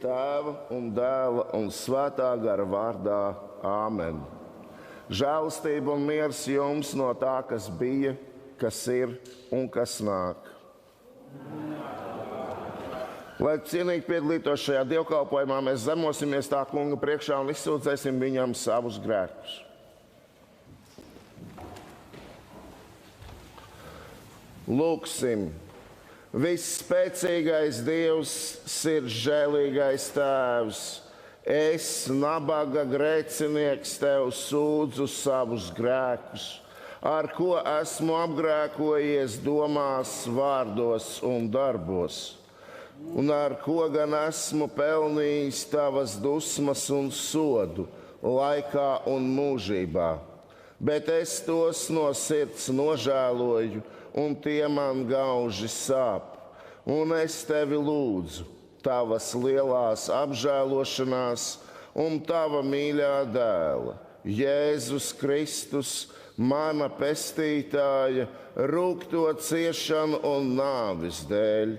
Tēva un Dēla un Svētā gara vārdā. Āmen. Žēlastība un miers jums no tā, kas bija, kas ir un kas nāk. Lai cienīgi piedalītos šajā dievkalpojumā, mēs zemosimies tā kunga priekšā un izsūdzēsim viņam savus grēkus. Lūksim. Visspēcīgais Dievs, sirdsžēlīgais Tēvs, es, nabaga grēcinieks, tev sūdzu savus grēkus, ar ko esmu apgrēkojies domās, vārdos un darbos, un ar ko gan esmu pelnījis tavas dusmas un sodu laikā un mūžībā. Bet es tos no sirds nožēloju, un tie man gauži sāp. Un es tevi lūdzu, tavas lielās apžēlošanās un tava mīļā dēla, Jēzus Kristus, mana pestītāja, rūgto ciešanu un nāves dēļ,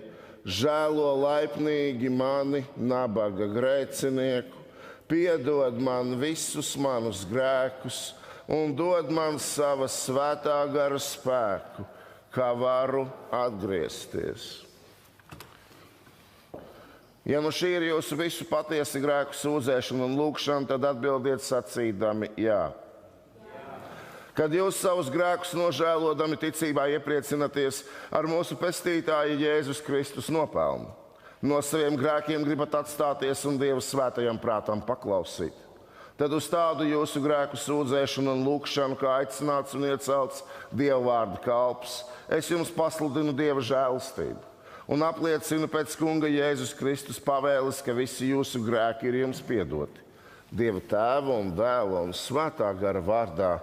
žēlo laipnīgi mani, nabaga grēcinieku, piedod man visus manus grēkus un dod man sava svētā gara spēku, kā varu atgriezties. Ja nu šī ir jūsu visu patiesi grēku sūdzēšana un lūgšana, tad atbildiet sacīdami jā. Kad jūs savus grēkus nožēlodami ticībā iepriecināties ar mūsu pestītāja Jēzus Kristus nopelnu, no saviem grēkiem gribat atstāties un Dieva svētajam prātam paklausīt, tad uz tādu jūsu grēku sūdzēšanu un lūgšanu, kā aicināts un iecelts Dieva vārda kalps, es jums pasludinu Dieva žēlastību un apliecinu pēc kunga Jēzus Kristus pavēles, ka visi jūsu grēki ir jums piedoti. Dieva Tēva un Dēla un Svētā gara vārdā.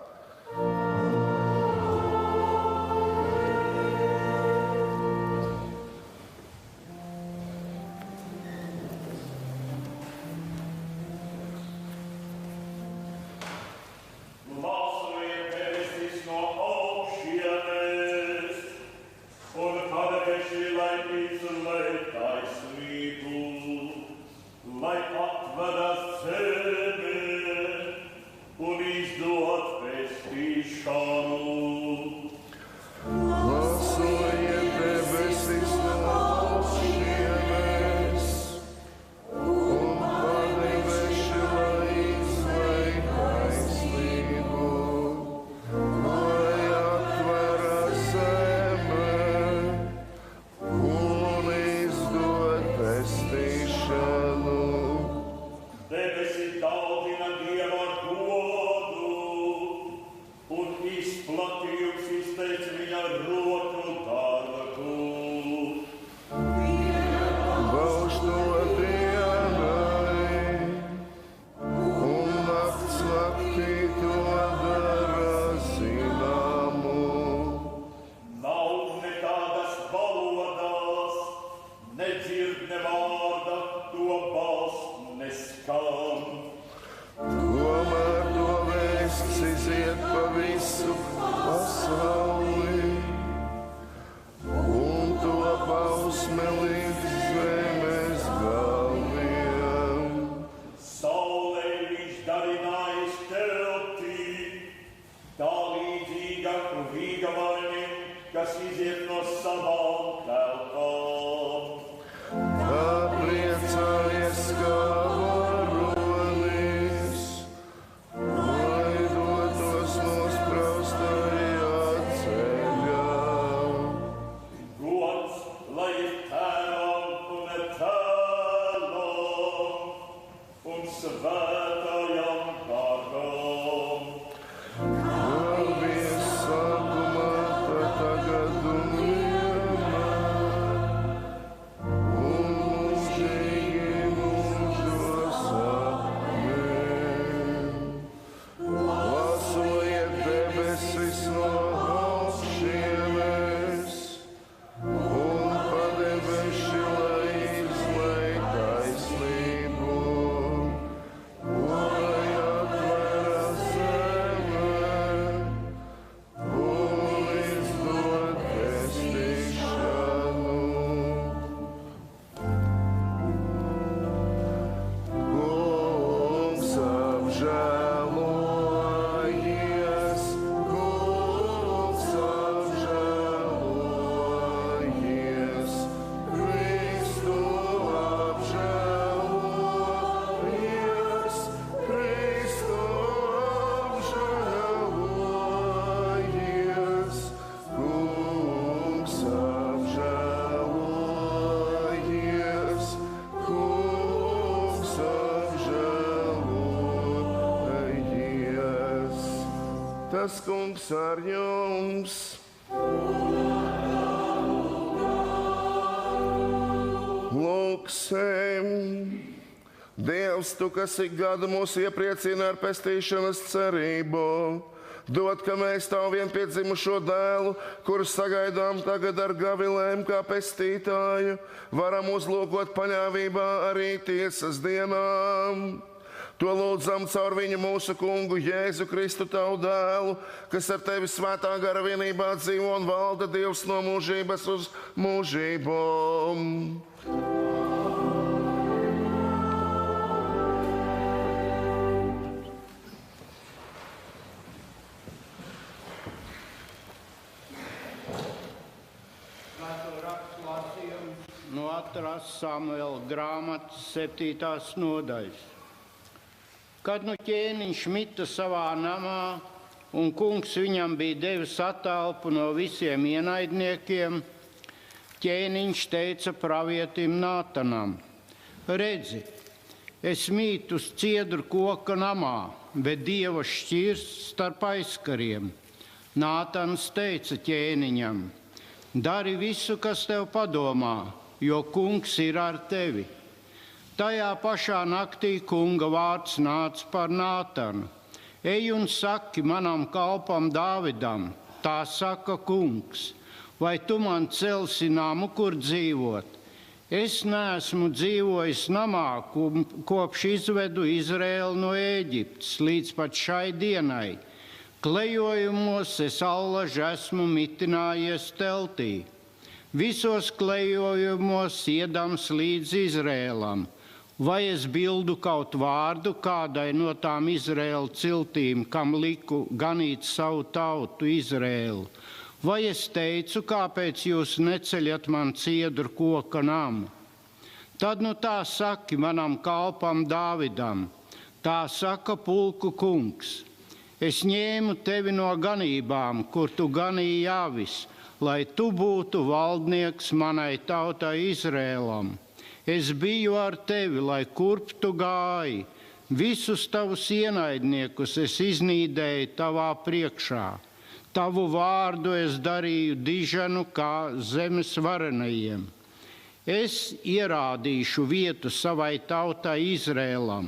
Tas kungs ar jums! Lūksim! Dievs, tu, kas ik gadu mūs iepriecina ar pestīšanas cerību, dod, ka mēs tavu vienpiedzimušo dēlu, kuru sagaidām tagad ar gavilēm kā pestītāju, varam uzlūkot paļāvībā arī tiesas dienām. To lūdzam caur viņu mūsu kungu Jēzu Kristu, tavu dēlu, kas ar tevi svētā gara vienībā dzīvo un valda Dievs no mūžības uz mūžību. No Otras Samuela grāmatas 7. nodaļas. Kad nu ķēniņš mita savā namā, un kungs viņam bija devis attelpu no visiem ienaidniekiem, ķēniņš teica pravietim Nātanam: redzi, es mītu uz ciedru koka namā, bet Dieva šķirs starp aizkariem. Nātans teica ķēniņam: dari visu, kas tev padomā, jo kungs ir ar tevi. Tajā pašā naktī kunga vārds nāca par Nātanu: ej un saki manam kalpam Dāvidam, tā saka kungs, vai tu man celsi namu, kur dzīvot? Es neesmu dzīvojis namā, kopš izvedu Izraēlu no Ēģiptes līdz pat šai dienai. Klejojumos es allaž esmu mitinājies teltī. Visos klejojumos iedams līdz Izraēlam. Vai es bildu kaut vārdu kādai no tām Izraēla ciltīm, kam liku ganīt savu tautu Izraēlu? Vai es teicu, kāpēc jūs neceļat man ciedru koka namu? Tad nu tā saki manam kalpam Dāvidam, tā saka pulku kungs: es ņēmu tevi no ganībām, kur tu ganīji avis, lai tu būtu valdnieks manai tautai Izraēlam. Es biju ar tevi, lai kurp tu gāji. Visus tavus ienaidniekus es iznīdēju tavā priekšā. Tavu vārdu es darīju dižanu kā zemes varenajiem. Es ierādīšu vietu savai tautai Izraēlam.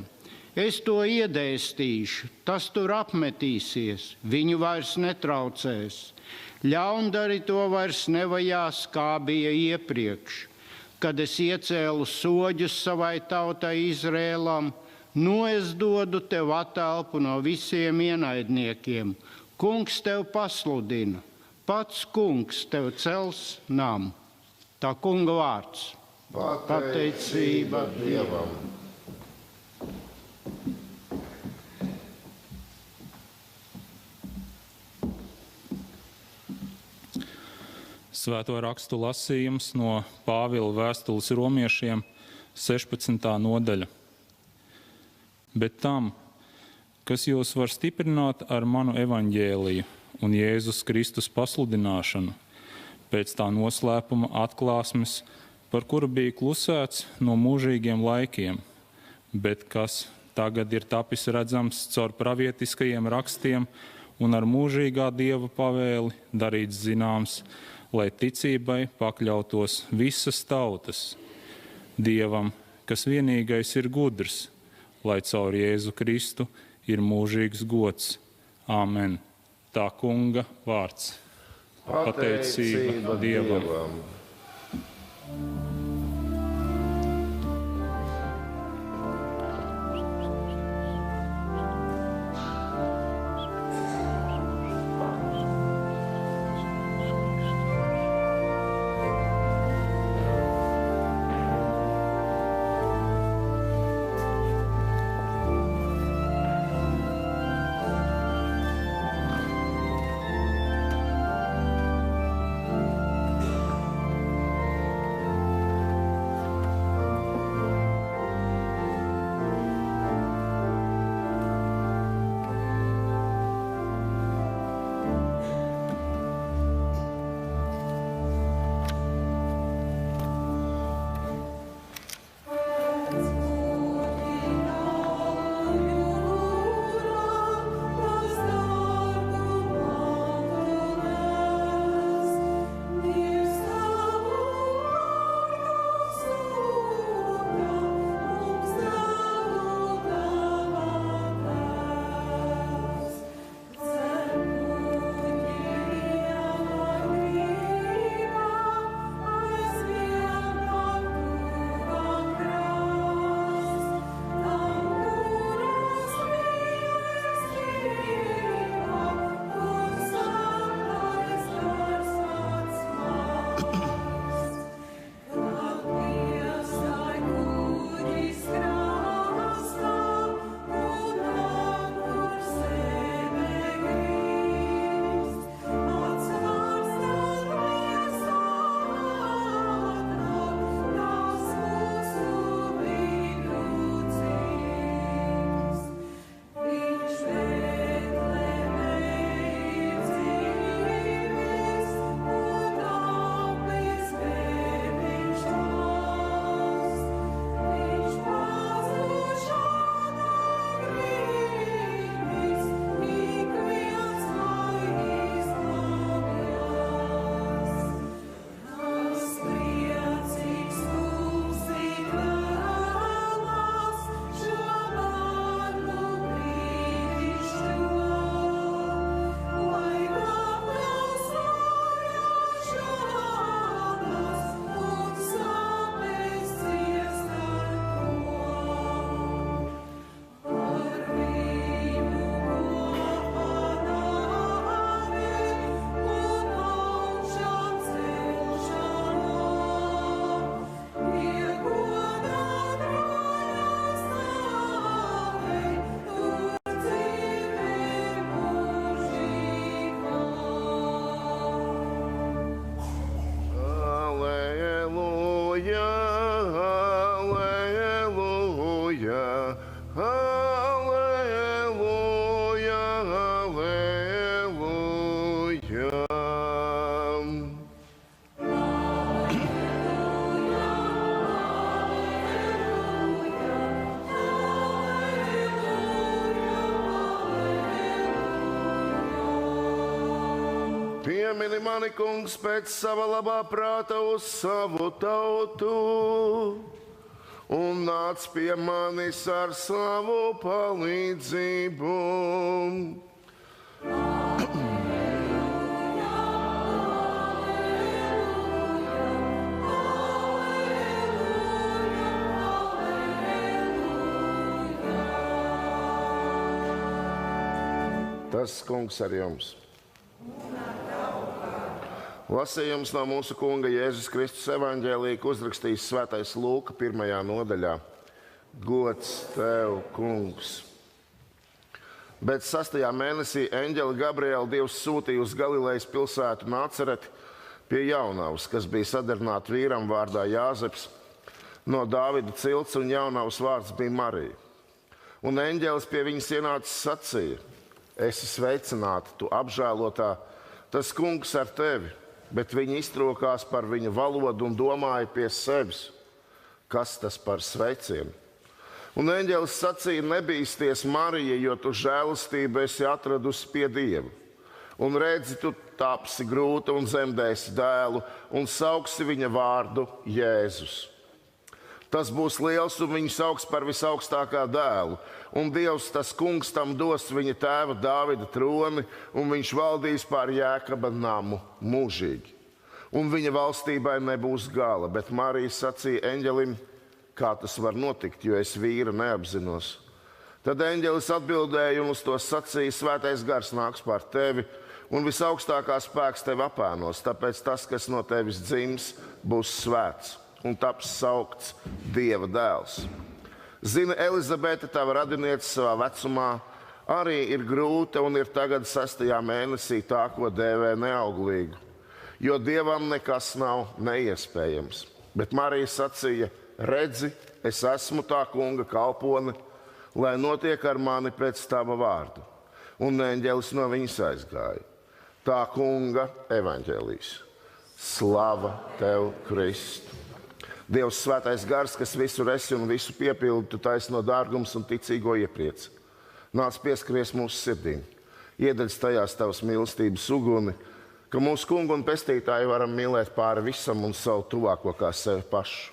Es to iedēstīšu, tas tur apmetīsies, viņu vairs netraucēs. Ļaundari to vairs nevajās, kā bija iepriekš. Kad es iecēlu soģus savai tautai Izraēlam, nu es dodu tev attelpu no visiem ienaidniekiem. Kungs tev pasludina, pats kungs tev cels namu. Tā kunga vārds. Pateicība Dievam. Svēto rakstu lasījums no Pāvila vēstules romiešiem 16. nodaļa. Bet tam, kas jūs var stiprināt ar manu evaņģēliju un Jēzus Kristus pasludināšanu, pēc tā noslēpuma atklāsmes, par kuru bija klusēts no mūžīgiem laikiem, bet kas tagad ir tapis redzams caur pravietiskajiem rakstiem un ar mūžīgā Dieva pavēli darīts zināms, lai ticībai pakļautos visas tautas, Dievam, kas vienīgais ir gudrs, lai caur Jēzu Kristu ir mūžīgs gods. Āmen. Tā kunga vārds. Pateicība Dievam. Piemini mani, kungs, pēc sava labā prāta uz savu tautu, un nāc pie manis ar savu palīdzību. Tas kungs ar jums. Lasījums no mūsu kunga Jēzus Kristus evaņģēlija, ko uzrakstījis svētais Lūka 1. nodaļā. Gods tev, kungs! Bet 6. mēnesī eņģeli Gabrieli Dievs sūtīja uz Galilejas pilsētu Nācereti pie jaunavas, kas bija sadarbināta vīram vārdā Jāzeps no Dāvida cilts, un jaunavas vārds bija Marija. Un eņģelis pie viņas ienācis sacīja: Esi sveicināta, tu apžēlotā, tas kungs ar tevi, bet viņi iztrokās par viņa valodu un domāja pie sevis, kas tas par sveicienu. Un eņģelis sacīja: Nebīsties, Marija, jo tu žēlastību esi atradusi pie Dieva. Un redzi, tu tapsi grūta un dzemdēsi dēlu, un sauksi viņa vārdu Jēzus. Tas būs liels, un viņu sauks par visaugstākā dēlu. Un Dievs, tas kungs, tam dos viņa tēva Dāvida troni, un viņš valdīs pār Jēkaba namu mūžīgi. Un viņa valstībai nebūs gala, bet Marija sacīja eņģelim: Kā tas var notikt, jo es vīra neapzinos? Tad eņģelis atbildēja un uz to sacīja: Svētais gars nāks pār tevi, un visaugstākā spēks tevi apēnos, tāpēc tas, kas no tevis dzims, būs svēts un taps saukts Dieva dēls. Zini, Elizabete, tava radiniece savā vecumā, arī ir grūta un ir tagad 6. mēnesī tā, ko dēvē neauglīgu, jo Dievam nekas nav neiespējams. Bet Marija sacīja: Redzi, es esmu tā kunga kalpone, lai notiek ar mani pēc tava vārda. Un eņģelis no viņas aizgāja. Tā kunga evaņģēlijs. Slava tev, Kristu! Dievs, svētais gars, kas visur esi un visu piepildi, tu taisno dārgums un ticīgo ieprieci. Nāc pieskaries mūsu sirdīm, iedeļ tajās tavas mīlestības uguni, ka mūsu kungu un pestītāju varam mīlēt pāri visam un savu tuvāko kā sevi pašu.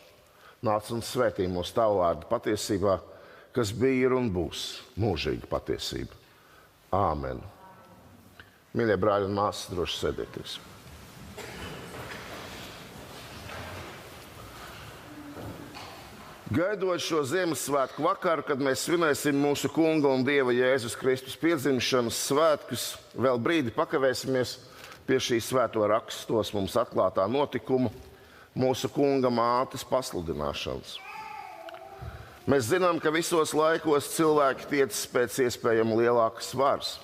Nāc un svētī mūsu tavu vārdu patiesībā, kas bija, ir un būs mūžīga patiesība. Āmen. Mīļie brāļi un māsas, droši sēdieties. Gaidot šo Ziemassvētku vakaru, kad mēs svinēsim mūsu kunga un Dieva Jēzus Kristus piedzimšanas svētkus, vēl brīdi pakavēsimies pie šī svēto rakstos mums atklātā notikuma, mūsu kunga mātes pasludināšanas. Mēs zinām, ka visos laikos cilvēki tiecas pēc iespējami lielākas varas.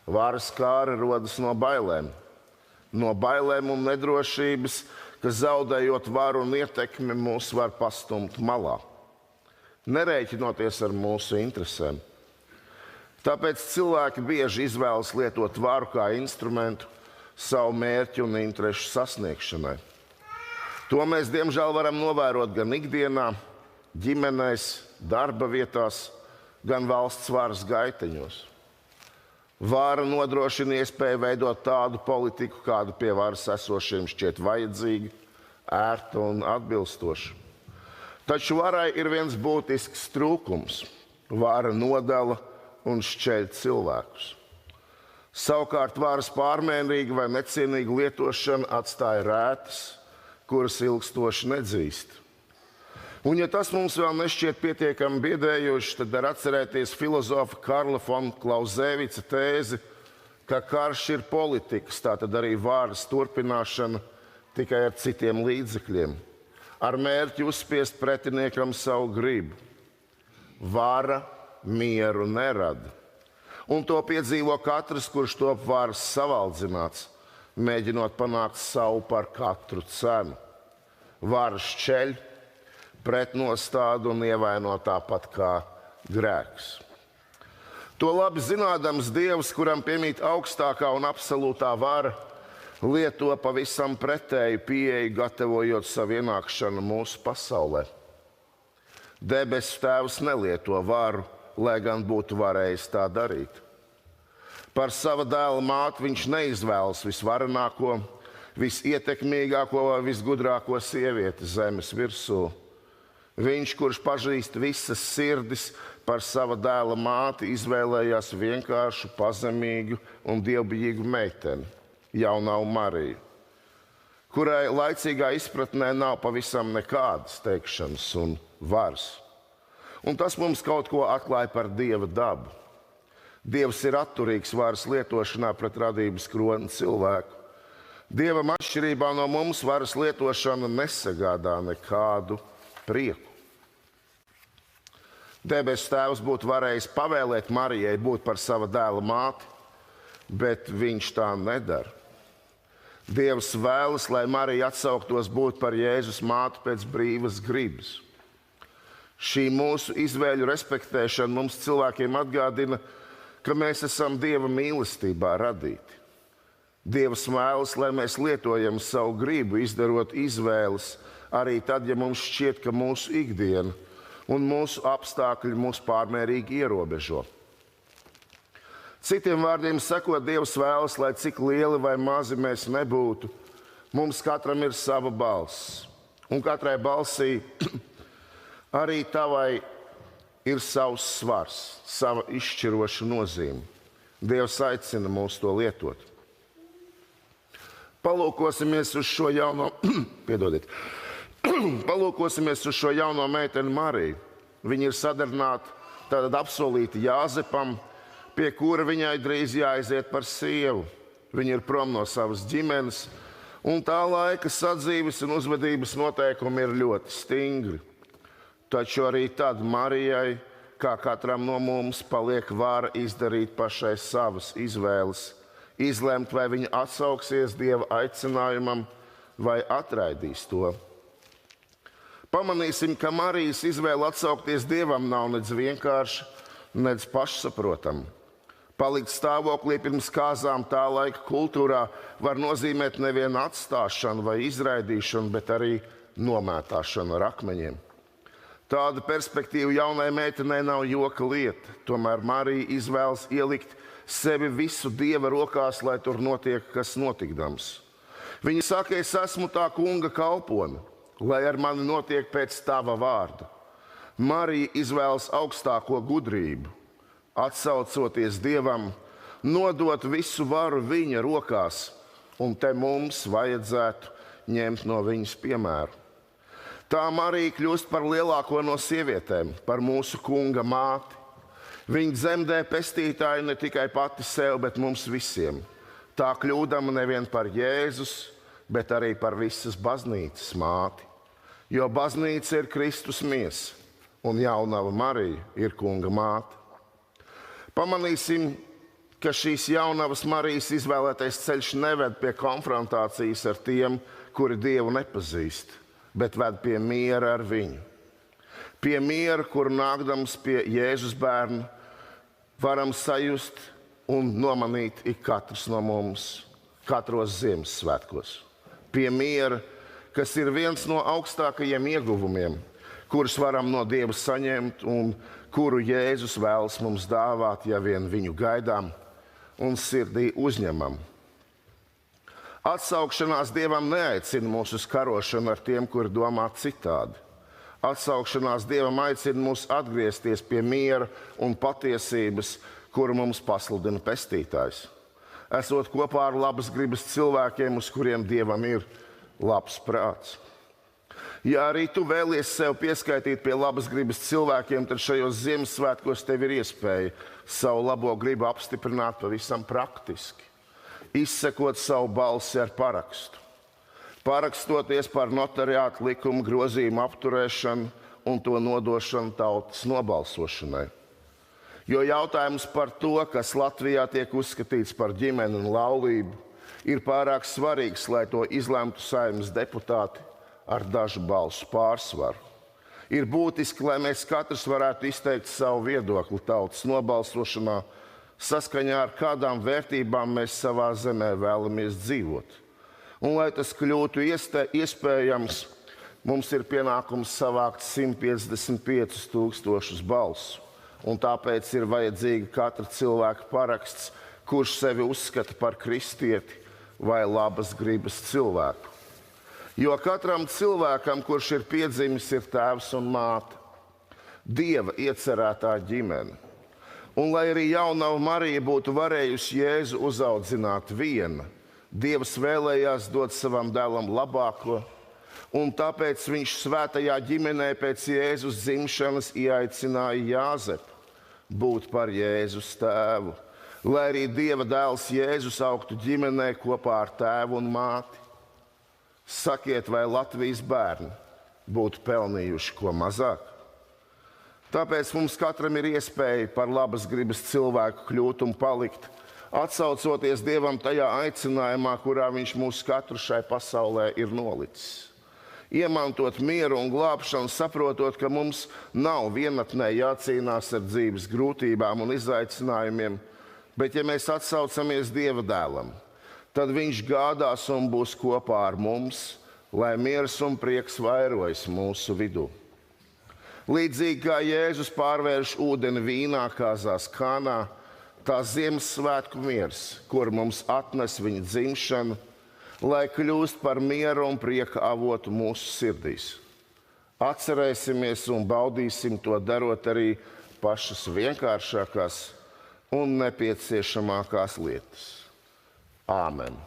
Varas kāri rodas no bailēm un nedrošības, ka zaudējot varu un ietekmi mūs var pastumt malā, nerēķinoties ar mūsu interesēm. Tāpēc cilvēki bieži izvēlas lietot varu kā instrumentu savu mērķu un interešu sasniegšanai. To mēs, diemžēl, varam novērot gan ikdienā, ģimenēs, darba vietās, gan valsts varas gaiteņos. Vāra nodrošina iespēju veidot tādu politiku, kādu pie varas esošiem šķiet vajadzīga, ērta un atbilstoša. Taču varai ir viens būtisks trūkums. Vāra nodala un šķeļ cilvēkus. Savukārt varas pārmērīga vai necienīga lietošana atstāja rētas, kuras ilgstoši nedzīst. Un, ja tas mums vēl nešķiet pietiekami biedējoši, tad var atcerēties filozofa Karla von Clausewitza tēzi, ka karš ir politikas, tātad arī varas turpināšana tikai ar citiem līdzekļiem, ar mērķi uzspiest pretiniekam savu gribu. Vara mieru nerada. Un to piedzīvo katrs, kurš top varas savaldzināts, mēģinot panākt savu par katru cenu. Vara šķeļ, pretnostāda un ievaino tāpat kā grēks. To labi zinādams Dievs, kuram piemīt augstākā un absolūtā vara, lieto pavisam pretēju pieeju, gatavojot savu ienākšanu mūsu pasaulē. Debesu Tēvs nelieto varu, lai gan būtu varējis tā darīt. Par sava dēla māti viņš neizvēlas visvarenāko, visietekmīgāko vai visgudrāko sievieti zemes virsū. Viņš, kurš pazīst visas sirdis, par sava dēla māti izvēlējās vienkāršu, pazemīgu un dievbijīgu meiteni, Jaunavu Mariju, kurai laicīgā izpratnē nav pavisam nekādas teikšanas un varas. Un tas mums kaut ko atklāja par Dieva dabu. Dievs ir atturīgs varas lietošanā pret radības kroni cilvēku. Dievam atšķirībā no mums varas lietošana nesagādā nekādu prieku. Debesu Tēvs būtu varējis pavēlēt Marijai būt par sava dēla māti, bet viņš tā nedara. Dievs vēlas, lai Marija atsauktos būt par Jēzus māti pēc brīvas gribas. Šī mūsu izvēļu respektēšana mums cilvēkiem atgādina, ka mēs esam Dieva mīlestībā radīti. Dievs vēlas, lai mēs lietojam savu gribu, izdarot izvēles, arī tad, ja mums šķiet, ka mūsu ikdiena un mūsu apstākļi mūs pārmērīgi ierobežo. Citiem vārdiem sakot, Dievs vēlas, lai cik lieli vai mazi mēs nebūtu, mums katram ir sava balss. Un katrai balsī arī tavai ir savs svars, sava izšķiroša nozīme. Dievs aicina mūs to lietot. Palūkosimies uz šo jauno meiteni Mariju. Viņa ir sadarbināta, tātad apsolīta Jāzepam, pie kura viņai drīz jāaiziet par sievu. Viņa ir prom no savas ģimenes, un tā laika sadzīves un uzvedības noteikumi ir ļoti stingri. Taču arī tad Marijai, kā katram no mums, paliek vara izdarīt pašai savas izvēles, izlemt, vai viņa atsauksies Dieva aicinājumam vai atraidīs to. Pamanīsim, ka Marijas izvēle atsaukties Dievam nav nedz vienkārša, nedz pašsaprotama. Palikt stāvoklī pirms kāzām tā laika kultūrā var nozīmēt nevienu atstāšanu vai izraidīšanu, bet arī nomētāšanu ar akmeņiem. Tāda perspektīva jaunai meitenei nav joka lieta, tomēr Marija izvēlas ielikt sevi visu Dieva rokās, lai tur notiek, kas notikdams. Viņa saka, es esmu tā kunga kalpone, lai ar mani notiek pēc tava vārda. Marija izvēlas augstāko gudrību, atsaucoties Dievam, nodot visu varu viņa rokās, un te mums vajadzētu ņemt no viņas piemēru. Tā Marija kļūst par lielāko no sievietēm, par mūsu kunga māti. Viņa dzemdē pestītāju ne tikai pati sev, bet mums visiem. Tā kļūdama nevien par Jēzus, bet arī par visas baznīcas māti. Jo baznīca ir Kristus miesa, un Jaunava Marija ir kunga māte. Pamanīsim, ka šīs Jaunavas Marijas izvēlētais ceļš neved pie konfrontācijas ar tiem, kuri Dievu nepazīst, bet ved pie miera ar viņu. Pie miera, kur nākdams pie Jēzus bērna, varam sajust un nomanīt ik katrs no mums, katros Ziemassvētkos. Pie miera, kas ir viens no augstākajiem ieguvumiem, kurus varam no Dieva saņemt un kuru Jēzus vēlas mums dāvāt, ja vien viņu gaidām un sirdī uzņemam. Atsaukšanās Dievam neaicina mūs uz karošanu ar tiem, kuri domā citādi. Atsaukšanās Dievam aicina mūs atgriezties pie miera un patiesības, kuru mums pasludina Pestītājs. Esot kopā ar labas gribas cilvēkiem, uz kuriem Dievam ir labs prāts. Ja arī tu vēlies sev pieskaitīt pie labas gribas cilvēkiem, tad šajos Ziemassvētkos tev ir iespēja savu labo gribu apstiprināt pavisam praktiski, izsekot savu balsi ar parakstu. Parakstoties par notariātu likumu grozījumu apturēšanu un to nodošanu tautas nobalsošanai. Jo jautājums par to, kas Latvijā tiek uzskatīts par ģimeni un laulību, ir pārāk svarīgs, lai to izlemtu Saeimas deputāti ar dažu balsu pārsvaru. Ir būtiski, lai mēs katrs varētu izteikt savu viedokli tautas nobalsošanā, saskaņā ar kādām vērtībām mēs savā zemē vēlamies dzīvot. Un, lai tas kļūtu iespējams, mums ir pienākums savākt 155 000 balsu. Un tāpēc ir vajadzīga katra cilvēka paraksts, kurš sevi uzskata par kristieti vai labas gribas cilvēku. Jo katram cilvēkam, kurš ir piedzimis, ir tēvs un māte, Dieva iecerētā ģimene. Un lai arī jaunava Marija būtu varējusi Jēzu uzaudzināt viena, Dievs vēlējās dot savam dēlam labāko, un tāpēc viņš svētajā ģimenē pēc Jēzus dzimšanas ieaicināja Jāzepu būt par Jēzus tēvu, lai arī Dieva dēls Jēzus augtu ģimenē kopā ar tēvu un māti. Sakiet, vai Latvijas bērni būtu pelnījuši ko mazāk? Tāpēc mums katram ir iespēja par labas gribas cilvēku kļūt un palikt, atsaucoties Dievam tajā aicinājumā, kurā viņš mūs katru šai pasaulē ir nolicis. Iemantot mieru un glābšanu, saprotot, ka mums nav vienatnē jācīnās ar dzīves grūtībām un izaicinājumiem, bet ja mēs atsaucamies Dieva dēlam, tad viņš gādās un būs kopā ar mums, lai miers un prieks vairojas mūsu vidū. Līdzīgi kā Jēzus pārvērš ūdeni vīnā kāzās Kānā, tā Ziemassvētku miers, kur mums atnes viņa dzimšanu, lai kļūst par mieru un prieka avotu mūsu sirdīs. Atcerēsimies un baudīsim to, darot arī pašas vienkāršākās un nepieciešamākās lietas. Āmen!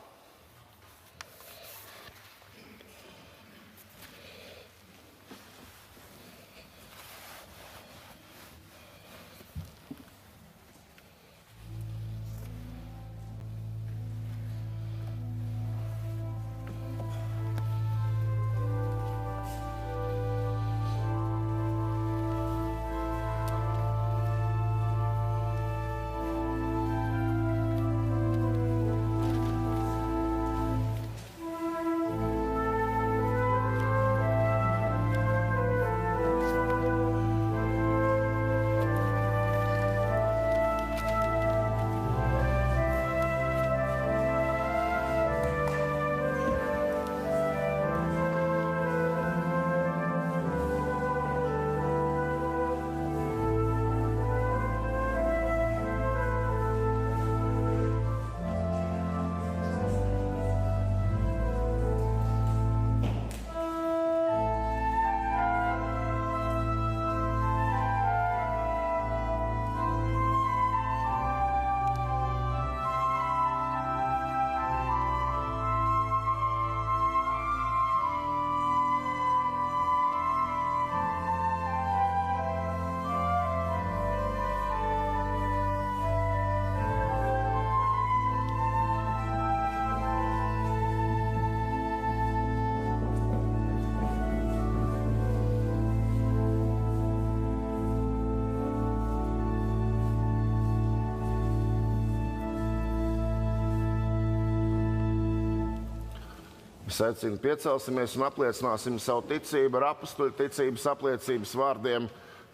Es aicinu, piecelsimies un apliecināsim savu ticību ar apustuļu ticības apliecības vārdiem,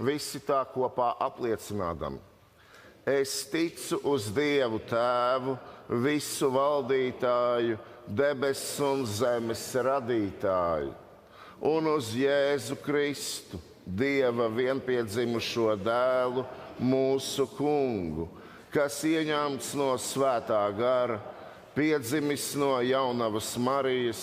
visi tā kopā apliecinādam. Es ticu uz Dievu Tēvu, visu valdītāju, debesis un zemes radītāju, un uz Jēzu Kristu, Dieva vienpiedzimušo dēlu, mūsu kungu, kas ieņemts no svētā gara, piedzimis no jaunavas Marijas,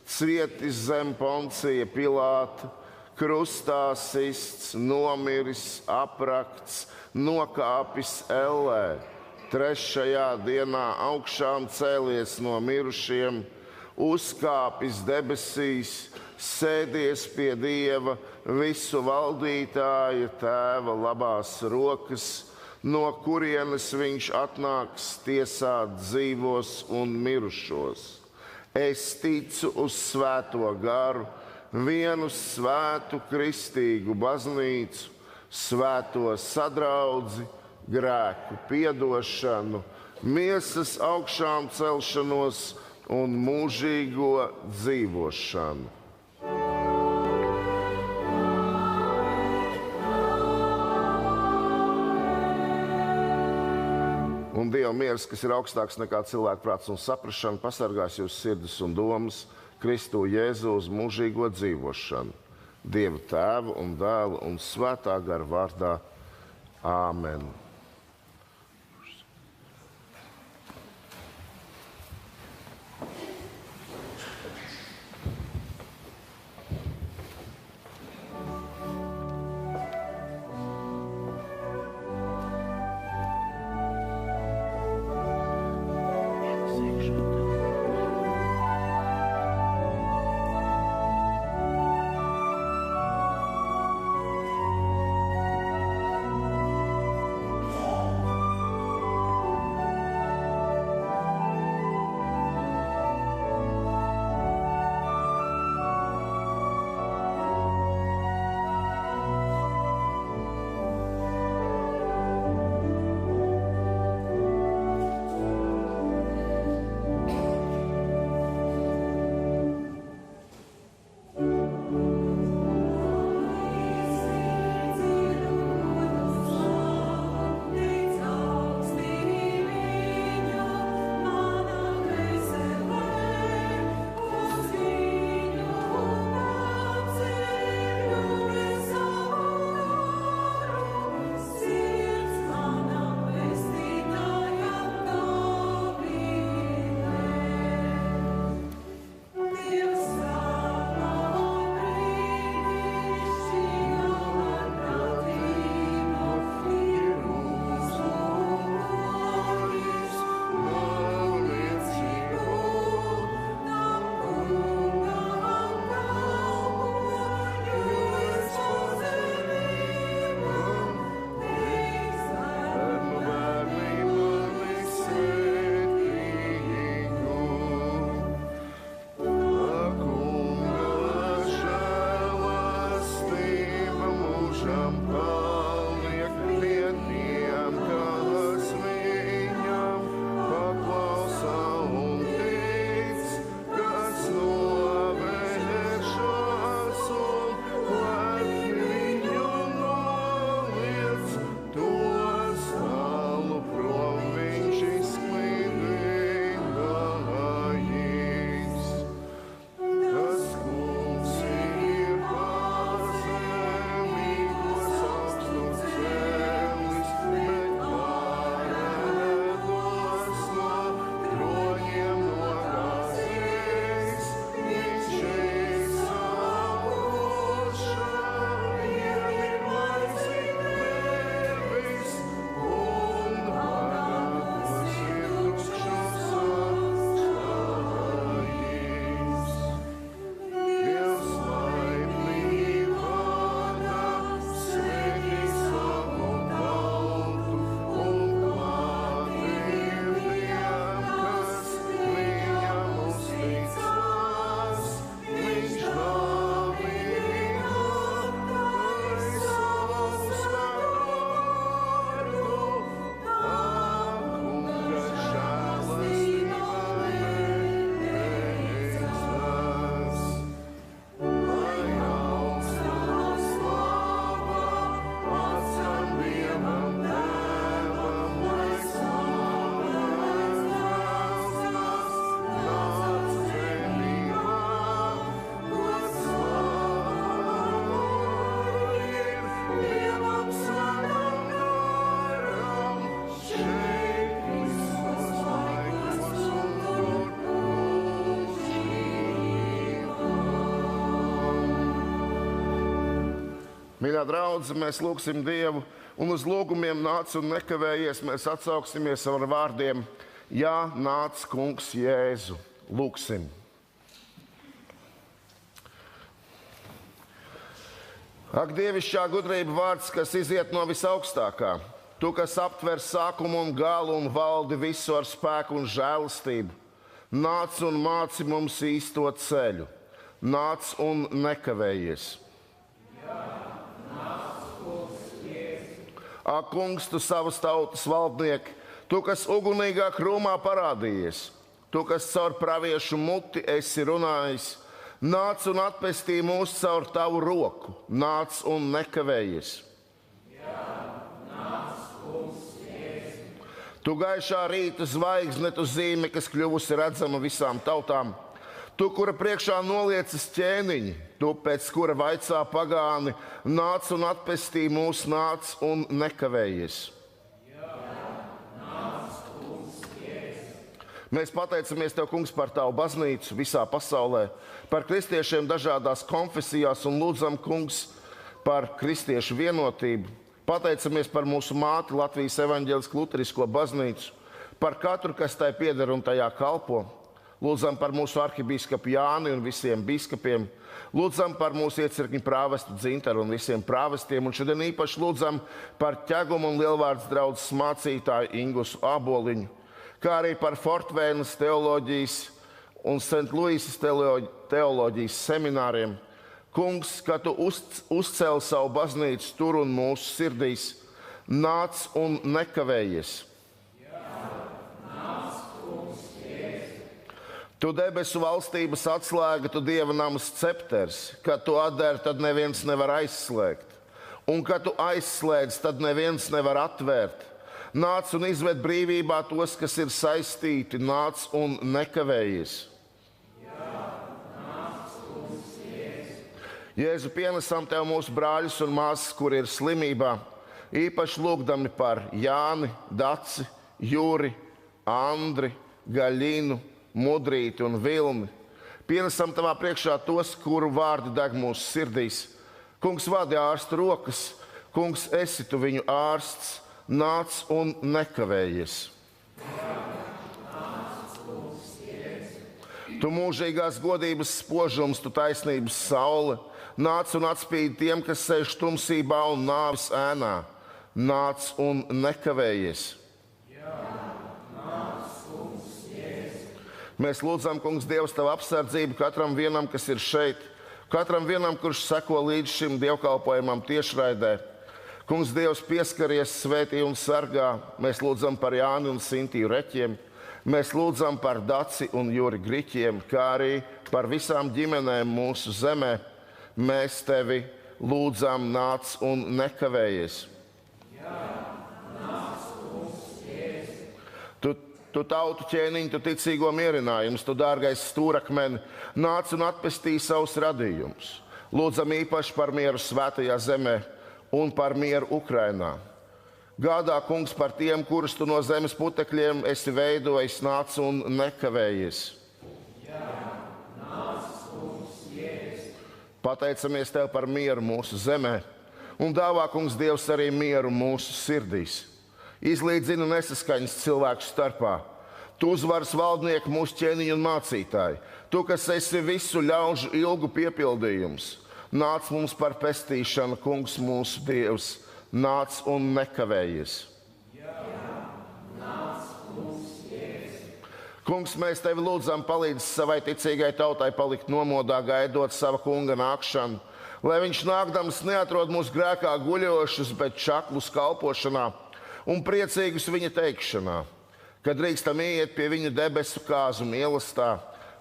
cietis zem Poncija Pilāta, krustā sists, nomiris, aprakts, nokāpis ellē, trešajā dienā augšām cēlies no mirušiem, uzkāpis debesīs, sēdies pie Dieva visu valdītāja Tēva labās rokas, no kurienes viņš atnāks tiesāt dzīvos un mirušos. Es ticu uz Svēto garu, vienu svētu kristīgu baznīcu, svēto sadraudzi, grēku piedošanu, miesas augšām celšanos un mūžīgo dzīvošanu. Un Dieva miers, kas ir augstāks nekā cilvēka prāts un saprašana, pasargās jūsu sirdis un domas Kristu Jēzu uz mūžīgo dzīvošanu. Dieva Tēva un Dēla un Svētā gara vārdā. Āmen. Mīļā draudze, mēs lūgsim Dievu, un uz lūgumiem nāc un nekavējies. Mēs atsauksimies ar vārdiem: Jā, nāc, Kungs Jēzu. Lūgsim. Ak, dievišķā gudrība vārds, kas iziet no visaugstākā, tu, kas aptver sākumu un galu un valdi visu ar spēku un žēlastību, nāc un māci mums īsto ceļu. Nāc un nekavējies. Ak, Kungs, tu savas tautas valdnieki, tu, kas ugunīgā krūmā parādījies, tu, kas caur praviešu muti esi runājis, nāc un atpestī mūs caur tavu roku, nāc un nekavējies. Tu gaišā rīta zvaigzne, tu zīme, kas kļuvusi redzama visām tautām, tu, kura priekšā noliecas ķēniņi, tu, pēc kura vaicā pagāni, nāc un atpestī mūs, nāc un nekavējies. Mēs pateicamies Tev, Kungs, par Tavu baznīcu visā pasaulē, par kristiešiem dažādās konfesijās un lūdzam, Kungs, par kristiešu vienotību. Pateicamies par mūsu māti Latvijas evaņģēlisko luterisko baznīcu, par katru, kas tai pieder un tajā kalpo. Lūdzam par mūsu arhibīskapu Jāni un visiem biskupiem. Lūdzam par mūsu iecirkņu prāvestu Dzintaru un visiem prāvestiem. Un šodien īpaši lūdzam par Ķegumu un Lielvārdas draudzes mācītāju Ingusu Āboliņu, kā arī par Fortvēnas teoloģijas un St. Luisas teoloģijas semināriem. Kungs, ka Tu uzcēli savu baznīcu tur un mūsu sirdīs, nāc un nekavējies. Tu debesu valstības atslēga, Tu Dieva namas cepters, kad Tu atdēri, tad neviens nevar aizslēgt, un kad Tu aizslēdz, tad neviens nevar atvērt. Nāc un izved brīvībā tos, kas ir saistīti, nāc un nekavējies. Jēzu, pienesam Tev mūsu brāļus un māsas, kuri ir slimībā, īpaši lūgdami par Jāni, Daci, Juri, Andri, Gaļinu, Mudrīti un Vilni. Pienesam Tavā priekšā tos, kuru vārdi deg mūsu sirdīs. Kungs, vadi ārstu rokas, Kungs, esi Tu viņu ārsts, nāc un nekavējies. Tu mūžīgās godības spožums, Tu taisnības saule, nāc un atspīd tiem, kas sēž tumsībā un nāves ēnā. Nāc un nekavējies. Mēs lūdzam, Kungs, Dievs, Tavu apsardzību katram vienam, kas ir šeit, katram vienam, kurš seko līdz šim dievkalpojumam tiešraidē. Kungs, Dievs, pieskaries, svētī un sargā. Mēs lūdzam par Jāni un Sintiju Reķiem. Mēs lūdzam par Daci un Juri Griķiem, kā arī par visām ģimenēm mūsu zemē. Mēs Tevi lūdzam, nāc un nekavējies. Tu tautu ķēniņu, Tu ticīgo mierinājums, Tu dārgais stūrakmeni, nāc un atpestī savus radījumus. Lūdzam īpaši par mieru svētajā zemē un par mieru Ukrainā. Gādā, Kungs, par tiem, kurus Tu no zemes putekļiem esi veidojis, nāc un nekavējies. Pateicamies Tev par mieru mūsu zemē un dāvā, Kungs, Dievs, arī mieru mūsu sirdīs. Izlīdzina nesaskaņas cilvēku starpā. Tu uzvaras valdnieki, mūsu ķēniņi un mācītāji. Tu, kas esi visu ļaužu ilgu piepildījums, nāc mums par pestīšanu, Kungs, mūsu Dievs, nāc un nekavējies. Kungs, mēs Tevi lūdzam, palīdz savai ticīgai tautai palikt nomodā, gaidot sava kunga nākšanu, lai viņš nākdams neatrod mūs grēkā guļošus, bet čaklus kalpošanā un priecīgus viņa teikšanā, kad drīkstam iet pie viņa debesu kāzu mīlestā.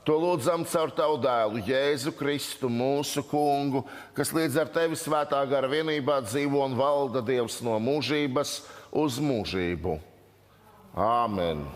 To lūdzam caur Tavu dēlu, Jēzu Kristu, mūsu kungu, kas līdz ar Tevi svētā gara vienībā dzīvo un valda Dievs no mūžības uz mūžību. Āmen!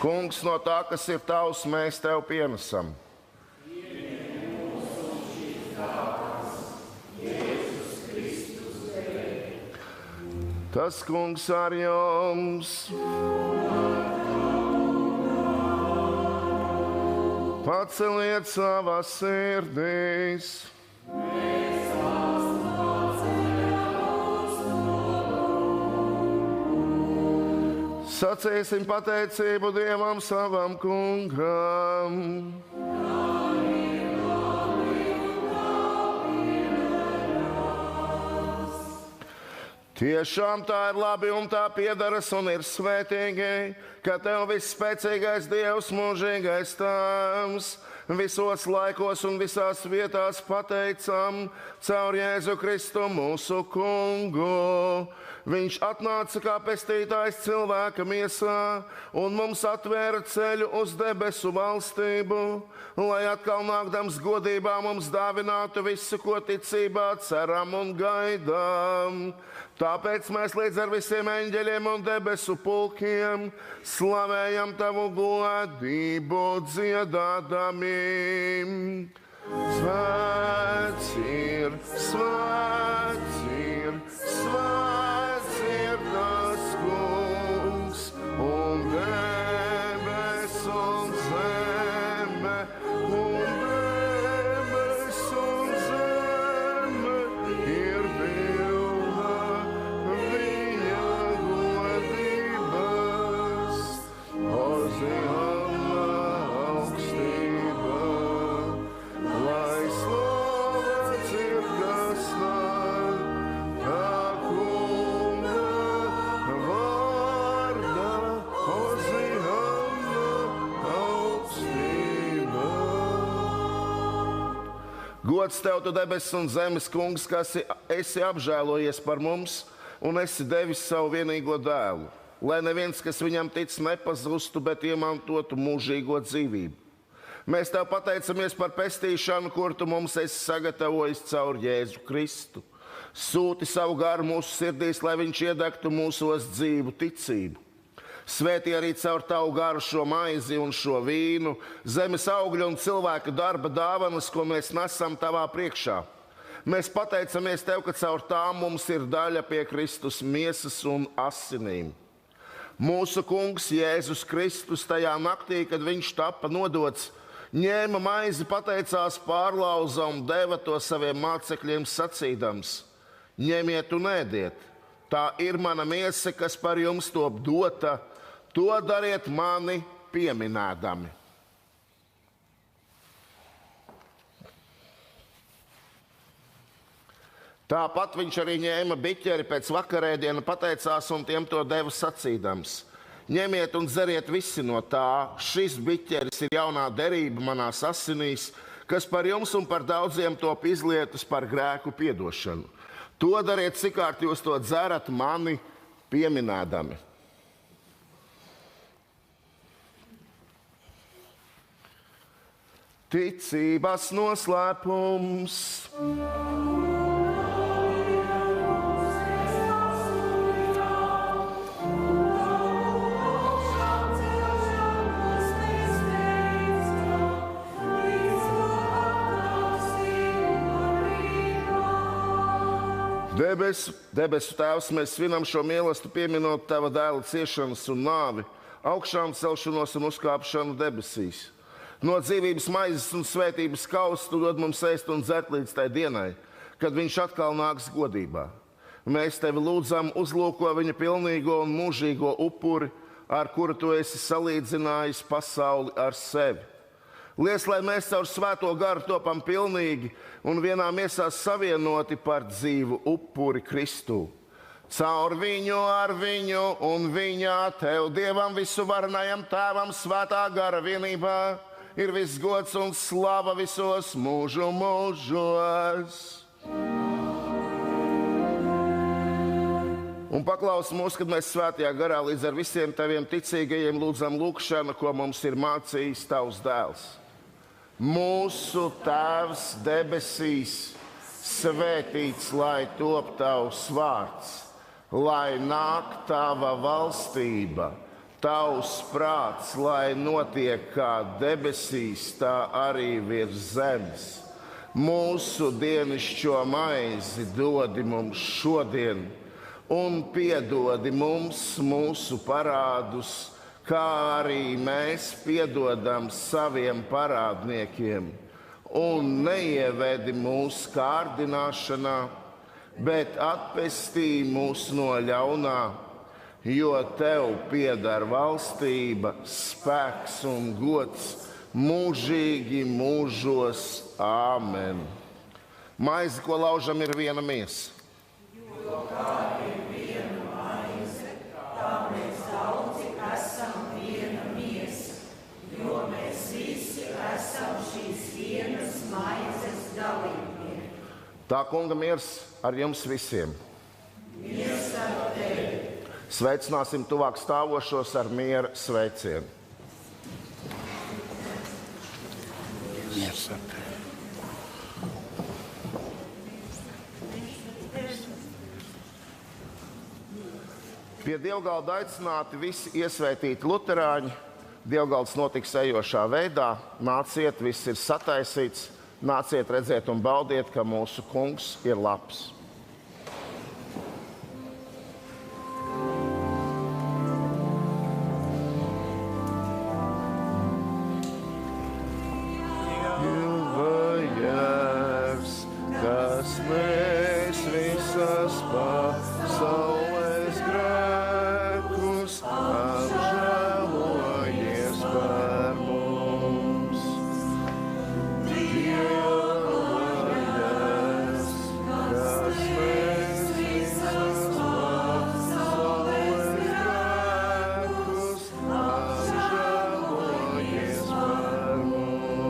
Kungs, no tā, kas ir tavs, mēs tev pienesam. Tas Kungs ar jums. Paceliet savas sirdīs. Sacīsim pateicību Dievam savam Kungam. Tiešām tā ir labi un tā piederas un ir svētīgi, ka Tev visspēcīgais Dievs, mūžīgais Tēvs, visos laikos un visās vietās pateicam caur Jēzu Kristu mūsu Kungu. Viņš atnāca kā pestītājs cilvēka miesā un mums atvēra ceļu uz debesu valstību, lai atkal nākdams godībā mums dāvinātu visu, ko ticībā ceram un gaidām. Tāpēc mēs līdz ar visiem eņģeļiem un debesu pulkiem slavējam Tavu godību dziedādami. Svēts ir, svēts ir, svēts ir tas Kungs, un debes un zeme, un debes un zeme ir pilna viņa godības. Hozijana augstība, lai slavēts ir kas nāk, tā Kunga vārdā. Hozijana augstība. Gods Tev, Tu debesis un zemes Kungs, kas esi apžēlojies par mums un esi devis savu vienīgo dēlu, lai neviens, kas viņam tic, nepazustu, bet iemantotu mūžīgo dzīvību. Mēs Tev pateicamies par pestīšanu, kur Tu mums esi sagatavojis caur Jēzu Kristu. Sūti savu garu mūsu sirdīs, lai viņš iedegtu mūsos dzīvu ticību. Svētī arī caur Tavu garu šo maizi un šo vīnu, zemes augļu un cilvēka darba dāvanas, ko mēs nesam Tavā priekšā. Mēs pateicamies Tev, ka caur tām mums ir daļa pie Kristus miesas un asinīm. Mūsu Kungs Jēzus Kristus tajā naktī, kad viņš tapa nodots, ņēma maizi, pateicās, pārlauza un deva to saviem mācekļiem sacīdams: ņemiet un ēdiet, tā ir mana miesa, kas par jums top dota, to dariet mani pieminēdami. Tāpat viņš arī ņēma biķeri pēc vakarēdiena, pateicās un tiem to deva sacīdams: ņemiet un dzeriet visi no tā, šis biķeris ir jaunā derība manās asinīs, kas par jums un par daudziem top izlietas par grēku piedošanu. To dariet, cikārt jūs to dzerat mani pieminēdami. Ticības noslēpums. Debesu Tēvs, mēs svinam šo mīlestību, pieminot Tava dēla ciešanas un nāvi, augšām celšanos un uzkāpšanu debesīs. No dzīvības maizes un svētības kausa Tu dod mums ēst un dzert līdz tai dienai, kad viņš atkal nāks godībā. Mēs Tevi lūdzam, uzlūko viņa pilnīgo un mūžīgo upuri, ar kuru Tu esi salīdzinājis pasauli ar sevi. Liec, lai mēs caur svēto garu topam pilnīgi un vienā miesā savienoti par dzīvu upuri Kristu. Caur viņu, ar viņu un viņā Tev, Dievam visuvarenajam Tēvam, svētā gara vienībā, ir viss gods un slava visos mūžu mūžos. Un paklaus mūs, kad mēs svētajā garā līdz ar visiem Taviem ticīgajiem lūdzam lūgšanu, ko mums ir mācījis Tavs dēls. Mūsu Tēvs debesīs, svētīts lai top Tavs vārds, lai nāk Tava valstība, Tavs prāts, lai notiek kā debesīs, tā arī virs zemes. Mūsu dienascho maizi dodi mums šodien, un piedodi mums mūsu parādus, kā arī mēs piedodam saviem parādniekiem. Un neievedi mūsu kārdināšanā, bet atpestī mūs no ļaunā, jo Tev pieder valstība, spēks un gods mūžīgi mūžos. Āmen. Maize, ko laužam, ir viena miesa. Jo kā ir viena maize, tā mēs daudzi esam viena miesa, jo mēs visi esam šīs vienas maizes dalībnieki. Tā kunga miers ar jums visiem. Miers ar tevi. Sveicināsim tuvāk stāvošos ar miera sveicienu. Miers ar tevi. Pie dievgalda aicināti visi iesvētīti luterāņi. Dievgalds notiks ejošā veidā. Nāciet, viss ir sataisīts. Nāciet redzēt un baudiet, ka mūsu kungs ir labs. Kas mēs visas pasaules grēkus apžēlojies par mums. Dievs, kas mēs visas pasaules grēkus apžēlojies par mums.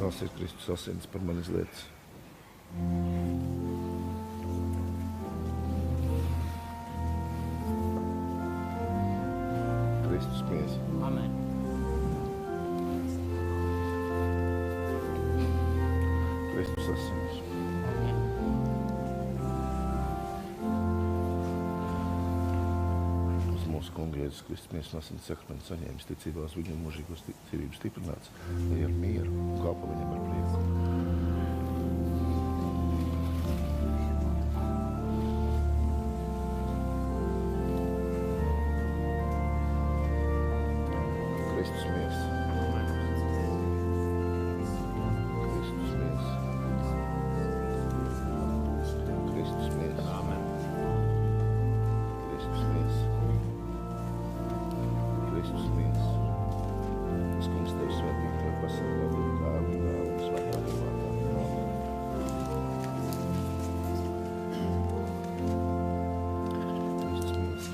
Tas ir Kristus asins par manis lietas. Kristus miesa. Amen. Kristus asins. Uz mūsu kunga Jēzus Kristus miesas un asins sakramentu saņēmis ticībā uz viņu mūžīgo dzīvību stiprināts, lai ar mieru un kalpo viņam ar prieku. Kristus miesa. Kristus miesa. Kristus miesa. Amen. Kristus miesa. Kristus miesa. Es kungs tevi svētību, tev pasargātu, Tēvu, Dēlu un Svētā Gara vārdā. Amen. Kristus miesa.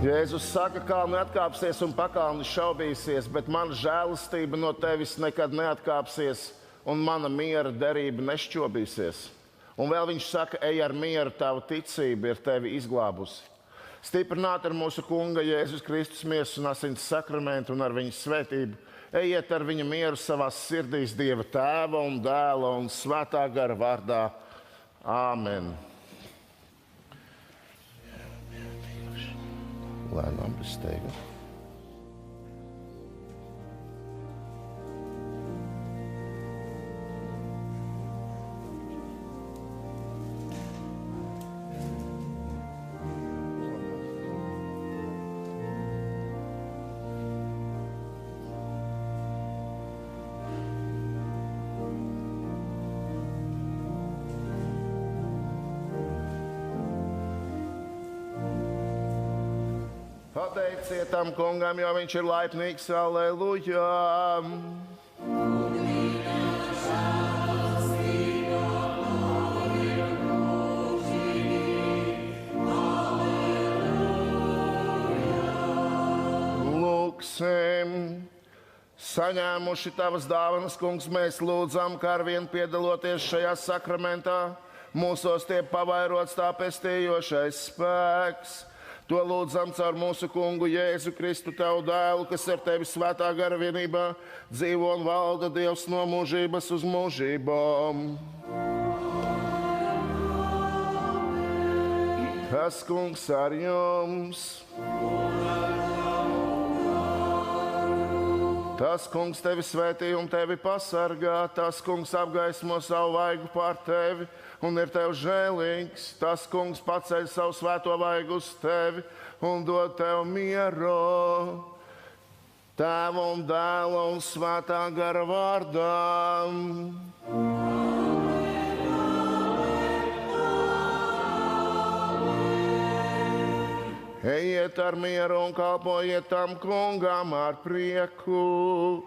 Jēzus saka, kalni atkāpsies un pakalni šaubīsies, bet mana žēlastība no tevis nekad neatkāpsies un mana miera derība nešķobīsies. Un vēl viņš saka, ej ar mieru, tava ticība ir tevi izglābusi. Stiprināt ar mūsu Kunga Jēzus Kristus miesas un asins sakramentu un ar viņa svētību. Ejiet ar viņa mieru savās sirdīs Dieva Tēva un Dēla un Svētā gara vārdā. Āmen. Lēnām bez steigas. Pateiciet tam Kungam, jo viņš ir laipnīgs, aleluja! Lūksim! Saņēmuši tavas dāvanas, Kungs, mēs lūdzam, kā arvien piedaloties šajā sakramentā, mūsos tiek pavairots tā pestījošais spēks. To lūdzam caur mūsu Kungu Jēzu Kristu, tavu dēlu, kas ar tevi svētā gara vienībā dzīvo un valda Dievs no mūžības uz mūžībām. Tas Kungs ar jums. Tas Kungs tevi svētī un tevi pasargā, tas Kungs apgaismo savu vaigu pār tevi un ir tev žēlīgs. Tas Kungs paceļ savu svēto vaigu uz tevi un dod tev mieru. Tēva un Dēla un Svētā gara vārdā. Ejiet ar mieru un kalpojiet tam Kungam ar prieku.